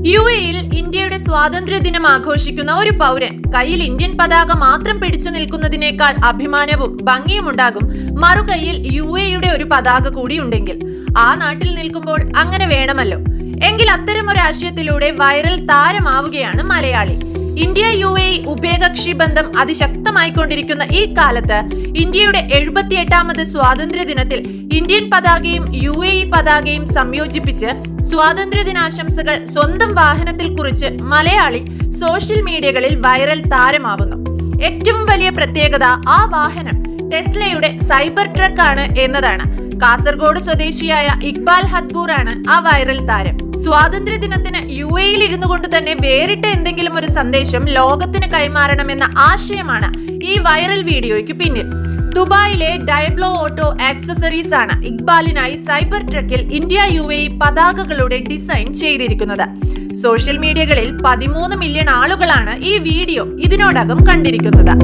യുഎഇയിൽ ഇന്ത്യയുടെ സ്വാതന്ത്ര്യ ദിനം ആഘോഷിക്കുന്ന ഒരു പൗരൻ കയ്യിൽ ഇന്ത്യൻ പതാക മാത്രം പിടിച്ചു നിൽക്കുന്നതിനേക്കാൾ അഭിമാനവും ഭംഗിയുമുണ്ടാകും മറുകൈയിൽ യുഎഇയുടെ ഒരു പതാക കൂടി ഉണ്ടെങ്കിൽ. ആ നാട്ടിൽ നിൽക്കുമ്പോൾ അങ്ങനെ വേണമല്ലോ. എങ്കിൽ അത്തരം ഒരു ആശയത്തിലൂടെ വൈറൽ താരമാവുകയാണ് മലയാളി. ഇന്ത്യ യുഎഇ ഉഭയകക്ഷി ബന്ധം അതിശക്തമായിക്കൊണ്ടിരിക്കുന്ന ഈ കാലത്ത് ഇന്ത്യയുടെ 78ാമത് സ്വാതന്ത്ര്യ ദിനത്തിൽ ഇന്ത്യൻ പതാകയും യുഎഇ പതാകയും സംയോജിപ്പിച്ച് സ്വാതന്ത്ര്യ ദിനാശംസകൾ സ്വന്തം വാഹനത്തിൽ കുറിച്ച് മലയാളി സോഷ്യൽ മീഡിയകളിൽ വൈറൽ താരമാവുന്നു. ഏറ്റവും വലിയ പ്രത്യേകത ആ വാഹനം ടെസ്ലയുടെ സൈബർ ട്രക്ക് ആണ് എന്നതാണ്. കാസർഗോഡ് സ്വദേശിയായ ഇക്ബാൽ ഹത്ബൂർ ആണ് ആ വൈറൽ താരം. സ്വാതന്ത്ര്യ ദിനത്തിന് യുഎഇയിൽ ഇരുന്നു കൊണ്ട് തന്നെ വേറിട്ട എന്തെങ്കിലും ഒരു സന്ദേശം ലോകത്തിന് കൈമാറണമെന്ന ആശയമാണ് ഈ വൈറൽ വീഡിയോയ്ക്ക് പിന്നിൽ. ദുബായിലെ ഡയബ്ലോ ഓട്ടോ ആക്സസറീസ് ആണ് ഇക്ബാലിനായി സൈബർ ട്രക്കിൽ ഇന്ത്യ യുഎഇ പതാകകളുടെ ഡിസൈൻ ചെയ്തിരിക്കുന്നത്. സോഷ്യൽ മീഡിയകളിൽ 13 മില്യൺ ആളുകളാണ് ഈ വീഡിയോ ഇതിനോടകം കണ്ടിരിക്കുന്നത്.